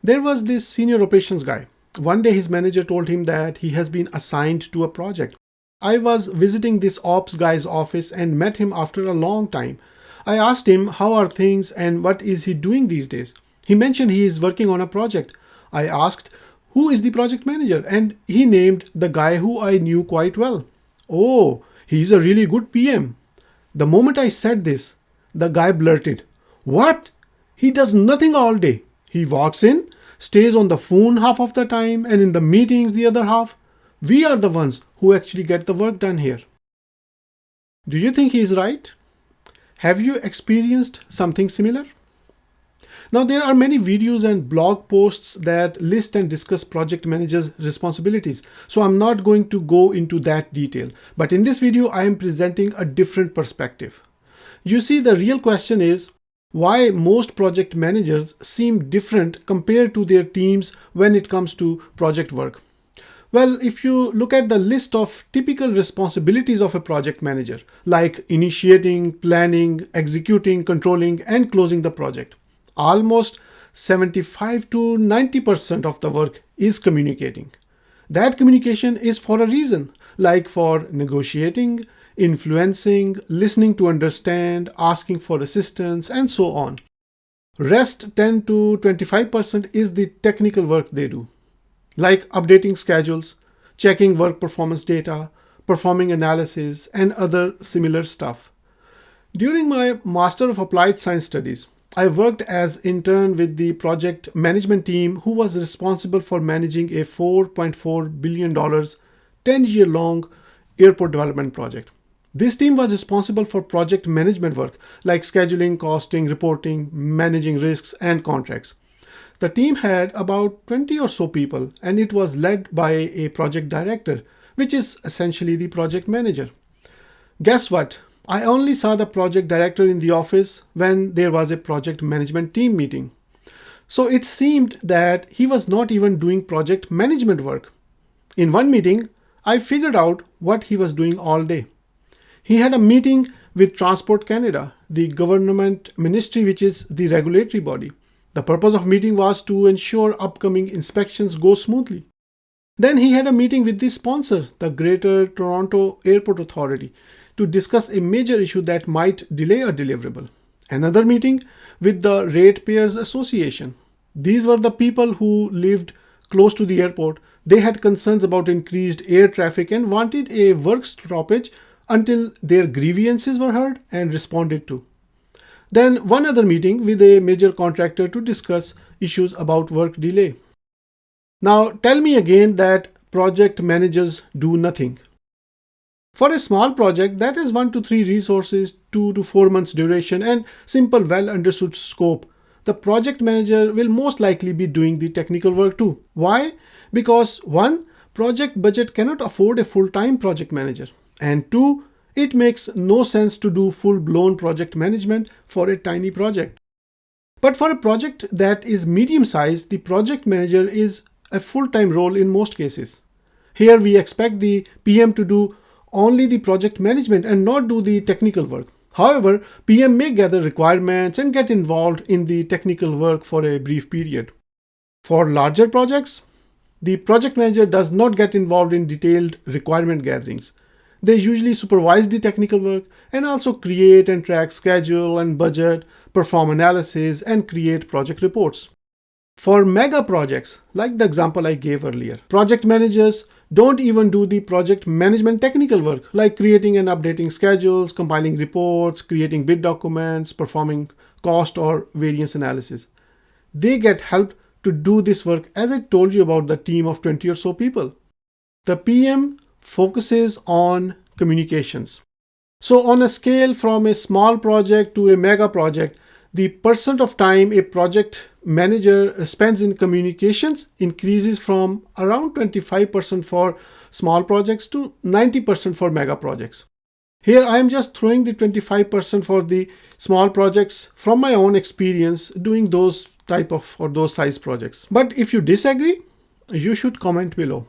There was this senior operations guy. One day his manager told him that he has been assigned to a project. I was visiting this ops guy's office and met him after a long time. I asked him how are things and what is he doing these days. He mentioned he is working on a project. I asked who is the project manager and he named the guy who I knew quite well. Oh, he's a really good PM. The moment I said this, the guy blurted, "What? He does nothing all day. He walks in, stays on the phone half of the time, and in the meetings the other half. We are the ones who actually get the work done here." Do you think he is right? Have you experienced something similar? Now, there are many videos and blog posts that list and discuss project managers' responsibilities, so I'm not going to go into that detail. But in this video, I am presenting a different perspective. You see, the real question is why most project managers seem different compared to their teams when it comes to project work. Well, if you look at the list of typical responsibilities of a project manager, like initiating, planning, executing, controlling, and closing the project, almost 75 to 90% of the work is communicating. That communication is for a reason, like for negotiating, influencing, listening to understand, asking for assistance, and so on. Rest 10 to 25% is the technical work they do, like updating schedules, checking work performance data, performing analysis, and other similar stuff. During my Master of Applied Science Studies, I worked as intern with the project management team who was responsible for managing a $4.4 billion 10-year-long airport development project. This team was responsible for project management work like scheduling, costing, reporting, managing risks, and contracts. The team had about 20 or so people, and it was led by a project director, which is essentially the project manager. Guess what? I only saw the project director in the office when there was a project management team meeting. So it seemed that he was not even doing project management work. In one meeting, I figured out what he was doing all day. He had a meeting with Transport Canada, the government ministry which is the regulatory body. The purpose of meeting was to ensure upcoming inspections go smoothly. Then he had a meeting with the sponsor, the Greater Toronto Airport Authority, to discuss a major issue that might delay a deliverable. Another meeting with the Ratepayers Association. These were the people who lived close to the airport. They had concerns about increased air traffic and wanted a work stoppage until their grievances were heard and responded to. Then one other meeting with a major contractor to discuss issues about work delay. Now tell me again that project managers do nothing. For a small project that is 1 to 3 resources, 2 to 4 months duration, and simple well understood scope, the project manager will most likely be doing the technical work too. Why? Because 1, project budget cannot afford a full-time project manager, and 2, it makes no sense to do full-blown project management for a tiny project. But for a project that is medium-sized, the project manager is a full-time role in most cases. Here we expect the PM to do only the project management and not do the technical work. However, PM may gather requirements and get involved in the technical work for a brief period. For larger projects, the project manager does not get involved in detailed requirement gatherings. They usually supervise the technical work and also create and track schedule and budget, perform analysis, and create project reports. For mega projects, like the example I gave earlier, project managers don't even do the project management technical work, like creating and updating schedules, compiling reports, creating bid documents, performing cost or variance analysis. They get help to do this work, as I told you about the team of 20 or so people. The PM focuses on communications. So on a scale from a small project to a mega project, the percent of time a project manager spends in communications increases from around 25% for small projects to 90% for mega projects. Here I am just throwing the 25% for the small projects from my own experience doing those type of or those size projects. But if you disagree, you should comment below.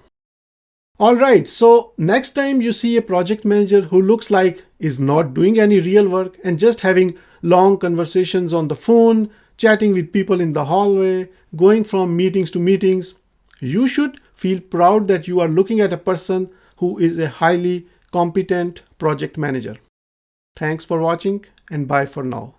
Alright, so next time you see a project manager who looks like is not doing any real work and just having long conversations on the phone, chatting with people in the hallway, going from meetings to meetings. You should feel proud that you are looking at a person who is a highly competent project manager. Thanks for watching and bye for now.